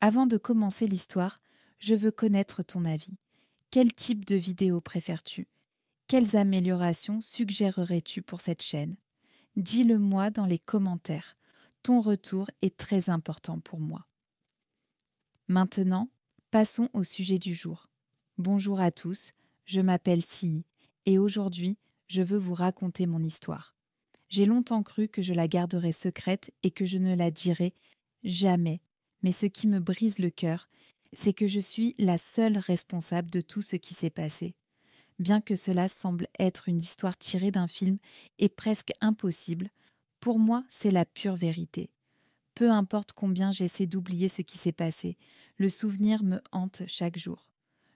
Avant de commencer l'histoire, je veux connaître ton avis. Quel type de vidéo préfères-tu? Quelles améliorations suggérerais-tu pour cette chaîne? Dis-le-moi dans les commentaires. Ton retour est très important pour moi. Maintenant, passons au sujet du jour. Bonjour à tous, je m'appelle Sii et aujourd'hui, je veux vous raconter mon histoire. J'ai longtemps cru que je la garderais secrète et que je ne la dirais jamais. Mais ce qui me brise le cœur, c'est que je suis la seule responsable de tout ce qui s'est passé. Bien que cela semble être une histoire tirée d'un film et presque impossible, pour moi, c'est la pure vérité. Peu importe combien j'essaie d'oublier ce qui s'est passé, le souvenir me hante chaque jour.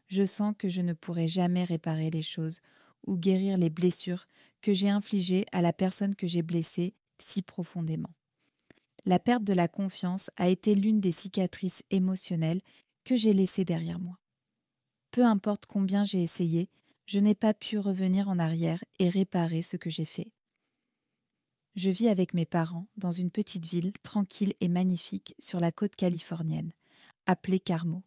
Je sens que je ne pourrai jamais réparer les choses ou guérir les blessures que j'ai infligées à la personne que j'ai blessée si profondément. La perte de la confiance a été l'une des cicatrices émotionnelles que j'ai laissées derrière moi. Peu importe combien j'ai essayé, je n'ai pas pu revenir en arrière et réparer ce que j'ai fait. Je vis avec mes parents dans une petite ville tranquille et magnifique sur la côte californienne, appelée Carmo.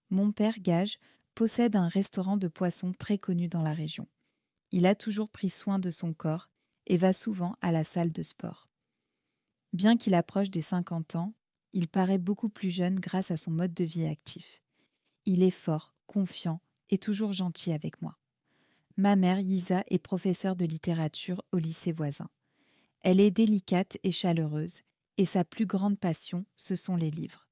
Mon père, Gage, possède un restaurant de poissons très connu dans la région. Il a toujours pris soin de son corps et va souvent à la salle de sport. Bien qu'il approche des 50 ans, il paraît beaucoup plus jeune grâce à son mode de vie actif. Il est fort, confiant et toujours gentil avec moi. Ma mère, Yisa, est professeure de littérature au lycée voisin. Elle est délicate et chaleureuse, et sa plus grande passion, ce sont les livres.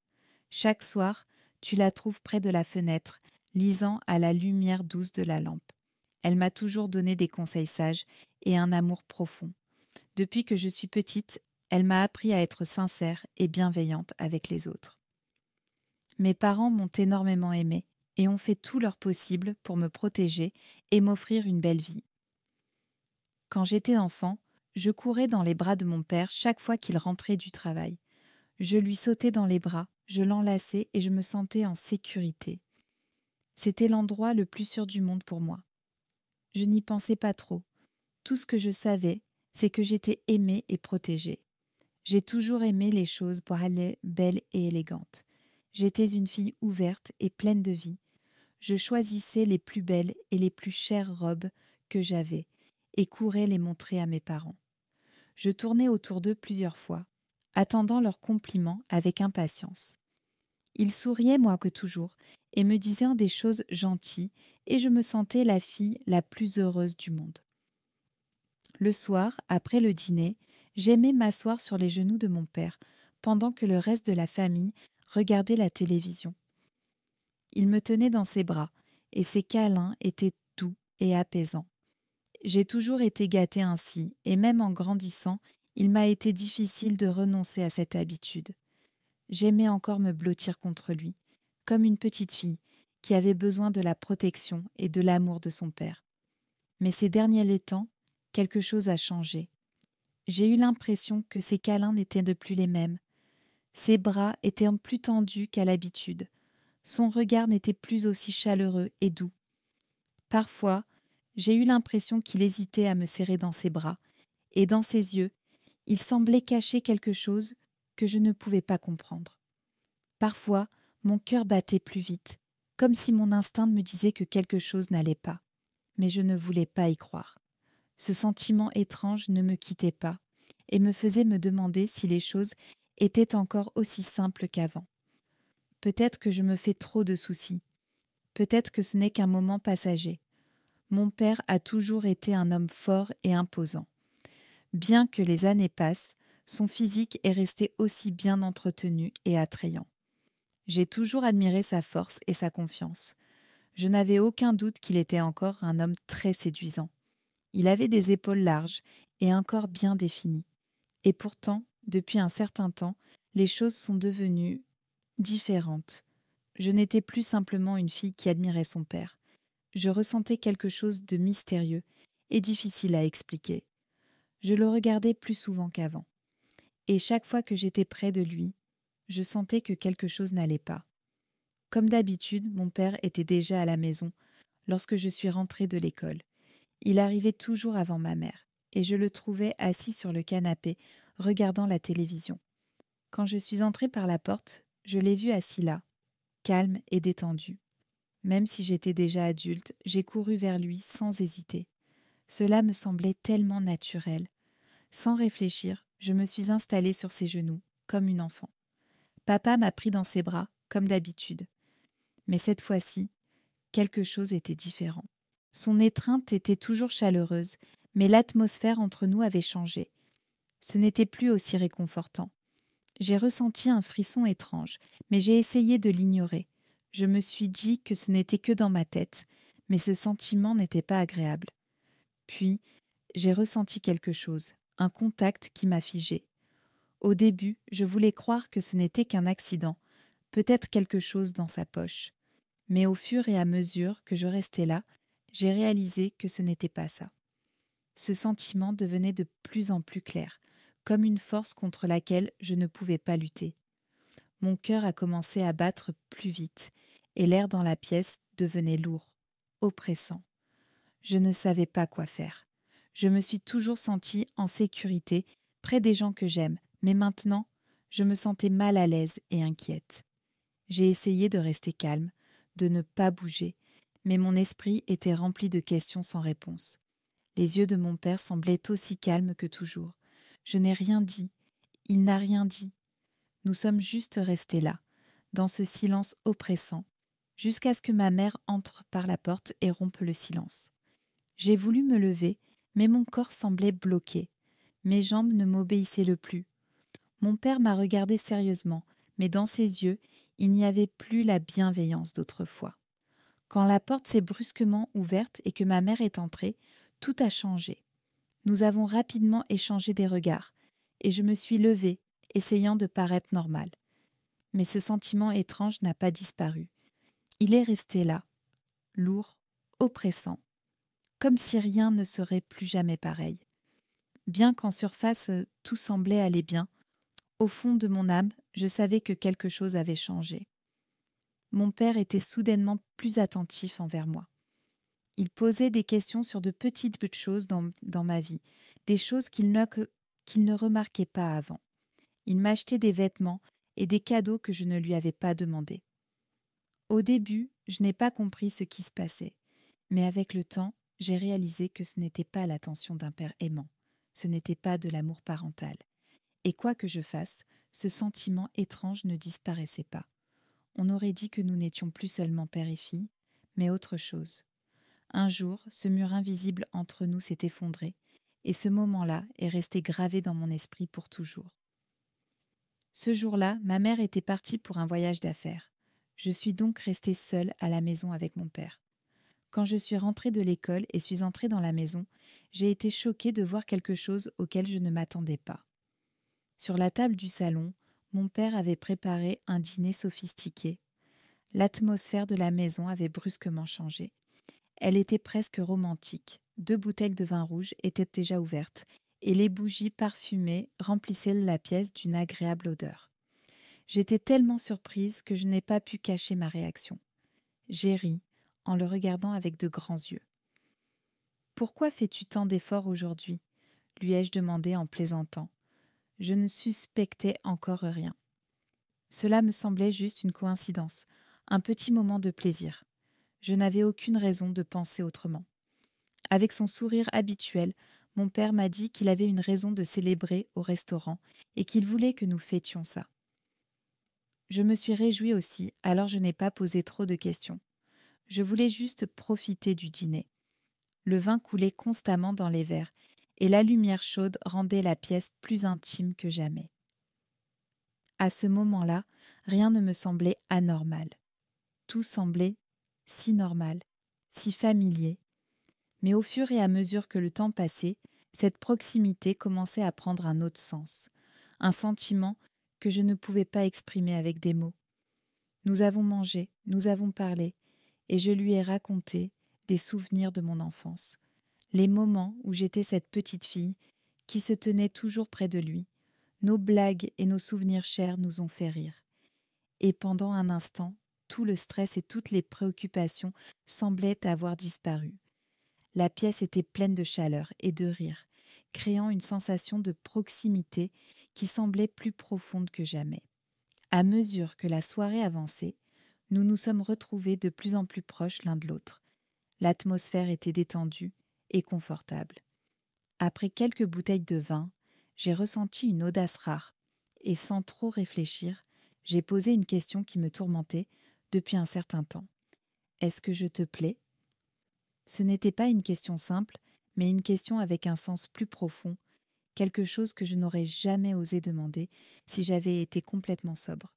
Chaque soir, tu la trouves près de la fenêtre, lisant à la lumière douce de la lampe. Elle m'a toujours donné des conseils sages et un amour profond. Depuis que je suis petite, elle m'a appris à être sincère et bienveillante avec les autres. Mes parents m'ont énormément aimée et ont fait tout leur possible pour me protéger et m'offrir une belle vie. Quand j'étais enfant, je courais dans les bras de mon père chaque fois qu'il rentrait du travail. Je lui sautais dans les bras, je l'enlaçais et je me sentais en sécurité. C'était l'endroit le plus sûr du monde pour moi. Je n'y pensais pas trop. Tout ce que je savais, c'est que j'étais aimée et protégée. J'ai toujours aimé les choses belles et élégantes. J'étais une fille ouverte et pleine de vie. Je choisissais les plus belles et les plus chères robes que j'avais et courais les montrer à mes parents. Je tournais autour d'eux plusieurs fois, attendant leurs compliments avec impatience. Ils souriaient moins que toujours et me disaient des choses gentilles et je me sentais la fille la plus heureuse du monde. Le soir, après le dîner, j'aimais m'asseoir sur les genoux de mon père pendant que le reste de la famille regardait la télévision. Il me tenait dans ses bras et ses câlins étaient doux et apaisants. J'ai toujours été gâtée ainsi et même en grandissant, il m'a été difficile de renoncer à cette habitude. J'aimais encore me blottir contre lui, comme une petite fille qui avait besoin de la protection et de l'amour de son père. Mais ces derniers temps, quelque chose a changé. J'ai eu l'impression que ses câlins n'étaient de plus les mêmes. Ses bras étaient plus tendus qu'à l'habitude. Son regard n'était plus aussi chaleureux et doux. Parfois, j'ai eu l'impression qu'il hésitait à me serrer dans ses bras, et dans ses yeux, il semblait cacher quelque chose que je ne pouvais pas comprendre. Parfois, mon cœur battait plus vite, comme si mon instinct me disait que quelque chose n'allait pas. Mais je ne voulais pas y croire. Ce sentiment étrange ne me quittait pas et me faisait me demander si les choses étaient encore aussi simples qu'avant. Peut-être que je me fais trop de soucis. Peut-être que ce n'est qu'un moment passager. Mon père a toujours été un homme fort et imposant. Bien que les années passent, son physique est resté aussi bien entretenu et attrayant. J'ai toujours admiré sa force et sa confiance. Je n'avais aucun doute qu'il était encore un homme très séduisant. Il avait des épaules larges et un corps bien défini. Et pourtant, depuis un certain temps, les choses sont devenues différentes. Je n'étais plus simplement une fille qui admirait son père. Je ressentais quelque chose de mystérieux et difficile à expliquer. Je le regardais plus souvent qu'avant. Et chaque fois que j'étais près de lui, je sentais que quelque chose n'allait pas. Comme d'habitude, mon père était déjà à la maison lorsque je suis rentrée de l'école. Il arrivait toujours avant ma mère, et je le trouvais assis sur le canapé, regardant la télévision. Quand je suis entrée par la porte, je l'ai vu assis là, calme et détendu. Même si j'étais déjà adulte, j'ai couru vers lui sans hésiter. Cela me semblait tellement naturel. Sans réfléchir, je me suis installée sur ses genoux, comme une enfant. Papa m'a pris dans ses bras, comme d'habitude. Mais cette fois-ci, quelque chose était différent. Son étreinte était toujours chaleureuse, mais l'atmosphère entre nous avait changé. Ce n'était plus aussi réconfortant. J'ai ressenti un frisson étrange, mais j'ai essayé de l'ignorer. Je me suis dit que ce n'était que dans ma tête, mais ce sentiment n'était pas agréable. Puis, j'ai ressenti quelque chose, un contact qui m'a figé. Au début, je voulais croire que ce n'était qu'un accident, peut-être quelque chose dans sa poche. Mais au fur et à mesure que je restais là, j'ai réalisé que ce n'était pas ça. Ce sentiment devenait de plus en plus clair, comme une force contre laquelle je ne pouvais pas lutter. Mon cœur a commencé à battre plus vite, et l'air dans la pièce devenait lourd, oppressant. Je ne savais pas quoi faire. Je me suis toujours sentie en sécurité, près des gens que j'aime, mais maintenant, je me sentais mal à l'aise et inquiète. J'ai essayé de rester calme, de ne pas bouger, mais mon esprit était rempli de questions sans réponse. Les yeux de mon père semblaient aussi calmes que toujours. Je n'ai rien dit, il n'a rien dit. Nous sommes juste restés là, dans ce silence oppressant, jusqu'à ce que ma mère entre par la porte et rompe le silence. J'ai voulu me lever, mais mon corps semblait bloqué. Mes jambes ne m'obéissaient le plus. Mon père m'a regardé sérieusement, mais dans ses yeux, il n'y avait plus la bienveillance d'autrefois. Quand la porte s'est brusquement ouverte et que ma mère est entrée, tout a changé. Nous avons rapidement échangé des regards, et je me suis levée, essayant de paraître normale. Mais ce sentiment étrange n'a pas disparu. Il est resté là, lourd, oppressant, comme si rien ne serait plus jamais pareil. Bien qu'en surface tout semblait aller bien, au fond de mon âme, je savais que quelque chose avait changé. Mon père était soudainement plus attentif envers moi. Il posait des questions sur de petites choses dans ma vie, des choses qu'il ne remarquait pas avant. Il m'achetait des vêtements et des cadeaux que je ne lui avais pas demandés. Au début, je n'ai pas compris ce qui se passait, mais avec le temps, j'ai réalisé que ce n'était pas l'attention d'un père aimant, ce n'était pas de l'amour parental. Et quoi que je fasse, ce sentiment étrange ne disparaissait pas. On aurait dit que nous n'étions plus seulement père et fille, mais autre chose. Un jour, ce mur invisible entre nous s'est effondré, et ce moment-là est resté gravé dans mon esprit pour toujours. Ce jour-là, ma mère était partie pour un voyage d'affaires. Je suis donc restée seule à la maison avec mon père. Quand je suis rentrée de l'école et suis entrée dans la maison, j'ai été choquée de voir quelque chose auquel je ne m'attendais pas. Sur la table du salon, mon père avait préparé un dîner sophistiqué. L'atmosphère de la maison avait brusquement changé. Elle était presque romantique. 2 bouteilles de vin rouge étaient déjà ouvertes, et les bougies parfumées remplissaient la pièce d'une agréable odeur. J'étais tellement surprise que je n'ai pas pu cacher ma réaction. J'ai ri, en le regardant avec de grands yeux. « Pourquoi fais-tu tant d'efforts aujourd'hui » lui ai-je demandé en plaisantant. Je ne suspectais encore rien. Cela me semblait juste une coïncidence, un petit moment de plaisir. Je n'avais aucune raison de penser autrement. Avec son sourire habituel, mon père m'a dit qu'il avait une raison de célébrer au restaurant et qu'il voulait que nous fêtions ça. Je me suis réjouie aussi, alors je n'ai pas posé trop de questions. Je voulais juste profiter du dîner. Le vin coulait constamment dans les verres et la lumière chaude rendait la pièce plus intime que jamais. À ce moment-là, rien ne me semblait anormal. Tout semblait si normal, si familier. Mais au fur et à mesure que le temps passait, cette proximité commençait à prendre un autre sens, un sentiment que je ne pouvais pas exprimer avec des mots. Nous avons mangé, nous avons parlé, et je lui ai raconté des souvenirs de mon enfance, les moments où j'étais cette petite fille qui se tenait toujours près de lui. Nos blagues et nos souvenirs chers nous ont fait rire. Et pendant un instant, tout le stress et toutes les préoccupations semblaient avoir disparu. La pièce était pleine de chaleur et de rire, créant une sensation de proximité qui semblait plus profonde que jamais. À mesure que la soirée avançait, nous nous sommes retrouvés de plus en plus proches l'un de l'autre. L'atmosphère était détendue et confortable. Après quelques bouteilles de vin, j'ai ressenti une audace rare et sans trop réfléchir, j'ai posé une question qui me tourmentait depuis un certain temps. « Est-ce que je te plais ?» Ce n'était pas une question simple, mais une question avec un sens plus profond, quelque chose que je n'aurais jamais osé demander si j'avais été complètement sobre.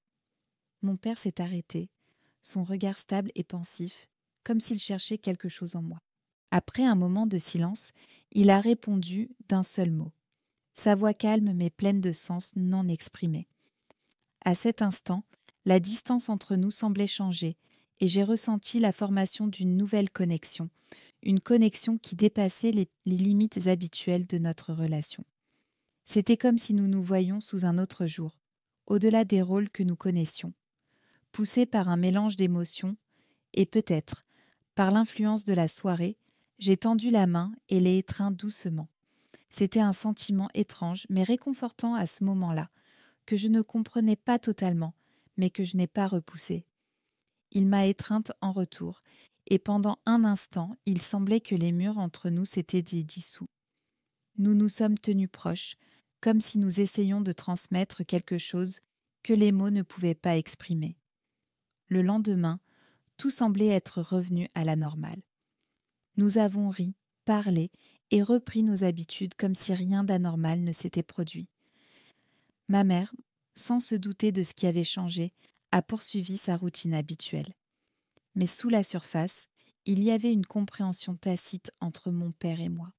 Mon père s'est arrêté, son regard stable et pensif, comme s'il cherchait quelque chose en moi. Après un moment de silence, il a répondu d'un seul mot. Sa voix calme mais pleine de sens non exprimé. À cet instant, la distance entre nous semblait changer et j'ai ressenti la formation d'une nouvelle connexion, une connexion qui dépassait les limites habituelles de notre relation. C'était comme si nous nous voyions sous un autre jour, au-delà des rôles que nous connaissions. Poussé par un mélange d'émotions, et peut-être par l'influence de la soirée, j'ai tendu la main et l'ai étreint doucement. C'était un sentiment étrange mais réconfortant à ce moment-là, que je ne comprenais pas totalement, mais que je n'ai pas repoussé. Il m'a étreinte en retour, et pendant un instant, il semblait que les murs entre nous s'étaient dissous. Nous nous sommes tenus proches, comme si nous essayions de transmettre quelque chose que les mots ne pouvaient pas exprimer. Le lendemain, tout semblait être revenu à la normale. Nous avons ri, parlé et repris nos habitudes comme si rien d'anormal ne s'était produit. Ma mère, sans se douter de ce qui avait changé, a poursuivi sa routine habituelle. Mais sous la surface, il y avait une compréhension tacite entre mon père et moi,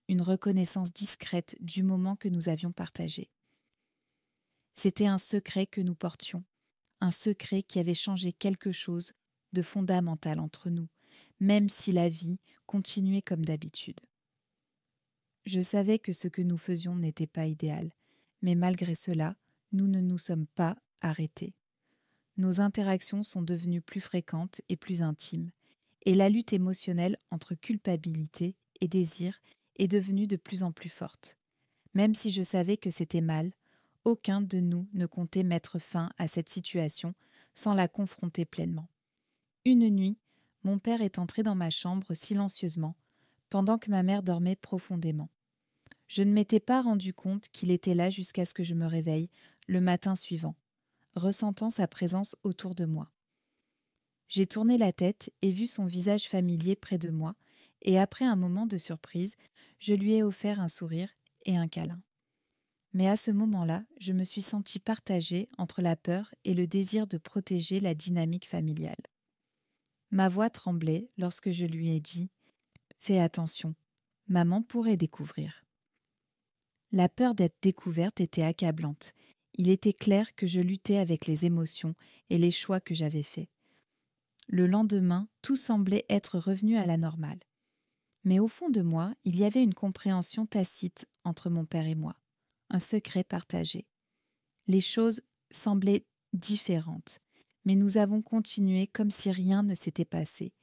une reconnaissance discrète du moment que nous avions partagé. C'était un secret que nous portions, un secret qui avait changé quelque chose de fondamental entre nous, même si la vie continuait comme d'habitude. Je savais que ce que nous faisions n'était pas idéal, mais malgré cela, nous ne nous sommes pas arrêtés. Nos interactions sont devenues plus fréquentes et plus intimes, et la lutte émotionnelle entre culpabilité et désir est devenue de plus en plus forte. Même si je savais que c'était mal, aucun de nous ne comptait mettre fin à cette situation sans la confronter pleinement. Une nuit, mon père est entré dans ma chambre silencieusement, pendant que ma mère dormait profondément. Je ne m'étais pas rendu compte qu'il était là jusqu'à ce que je me réveille le matin suivant, ressentant sa présence autour de moi. J'ai tourné la tête et vu son visage familier près de moi, et après un moment de surprise, je lui ai offert un sourire et un câlin. Mais à ce moment-là, je me suis sentie partagée entre la peur et le désir de protéger la dynamique familiale. Ma voix tremblait lorsque je lui ai dit « Fais attention, maman pourrait découvrir ». La peur d'être découverte était accablante. Il était clair que je luttais avec les émotions et les choix que j'avais faits. Le lendemain, tout semblait être revenu à la normale. Mais au fond de moi, il y avait une compréhension tacite entre mon père et moi, un secret partagé. Les choses semblaient différentes, mais nous avons continué comme si rien ne s'était passé,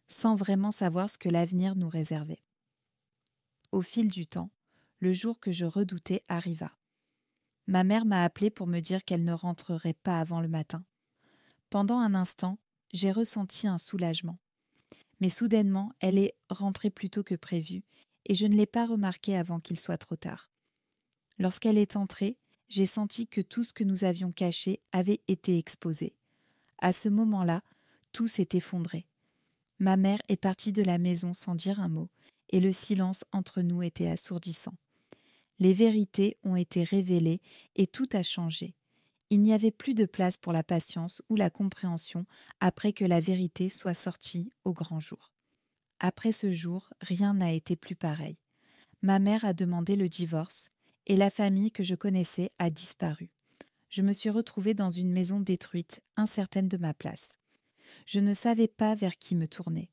sans vraiment savoir ce que l'avenir nous réservait. Au fil du temps, le jour que je redoutais arriva. Ma mère m'a appelé pour me dire qu'elle ne rentrerait pas avant le matin. Pendant un instant, j'ai ressenti un soulagement. Mais soudainement, elle est rentrée plus tôt que prévu, et je ne l'ai pas remarqué avant qu'il soit trop tard. Lorsqu'elle est entrée, j'ai senti que tout ce que nous avions caché avait été exposé. À ce moment-là, tout s'est effondré. Ma mère est partie de la maison sans dire un mot, et le silence entre nous était assourdissant. Les vérités ont été révélées et tout a changé. Il n'y avait plus de place pour la patience ou la compréhension après que la vérité soit sortie au grand jour. Après ce jour, rien n'a été plus pareil. Ma mère a demandé le divorce et la famille que je connaissais a disparu. Je me suis retrouvée dans une maison détruite, incertaine de ma place. Je ne savais pas vers qui me tourner.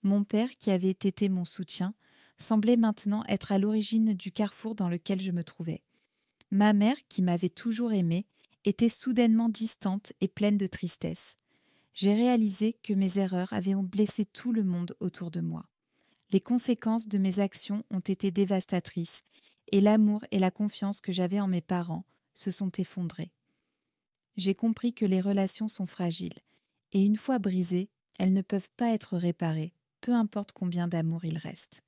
Mon père, qui avait été mon soutien, semblait maintenant être à l'origine du carrefour dans lequel je me trouvais. Ma mère, qui m'avait toujours aimée, était soudainement distante et pleine de tristesse. J'ai réalisé que mes erreurs avaient blessé tout le monde autour de moi. Les conséquences de mes actions ont été dévastatrices et l'amour et la confiance que j'avais en mes parents se sont effondrés. j'ai compris que les relations sont fragiles, et une fois brisées, elles ne peuvent pas être réparées, peu importe combien d'amour il reste.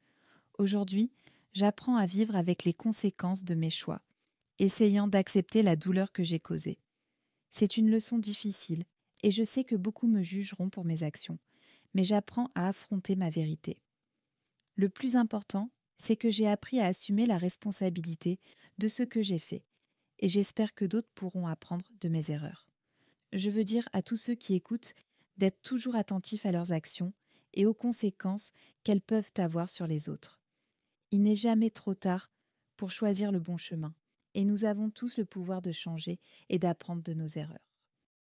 Aujourd'hui, j'apprends à vivre avec les conséquences de mes choix, essayant d'accepter la douleur que j'ai causée. C'est une leçon difficile, et je sais que beaucoup me jugeront pour mes actions, mais j'apprends à affronter ma vérité. Le plus important, c'est que j'ai appris à assumer la responsabilité de ce que j'ai fait, et j'espère que d'autres pourront apprendre de mes erreurs. Je veux dire à tous ceux qui écoutent d'être toujours attentifs à leurs actions et aux conséquences qu'elles peuvent avoir sur les autres. Il n'est jamais trop tard pour choisir le bon chemin, et nous avons tous le pouvoir de changer et d'apprendre de nos erreurs.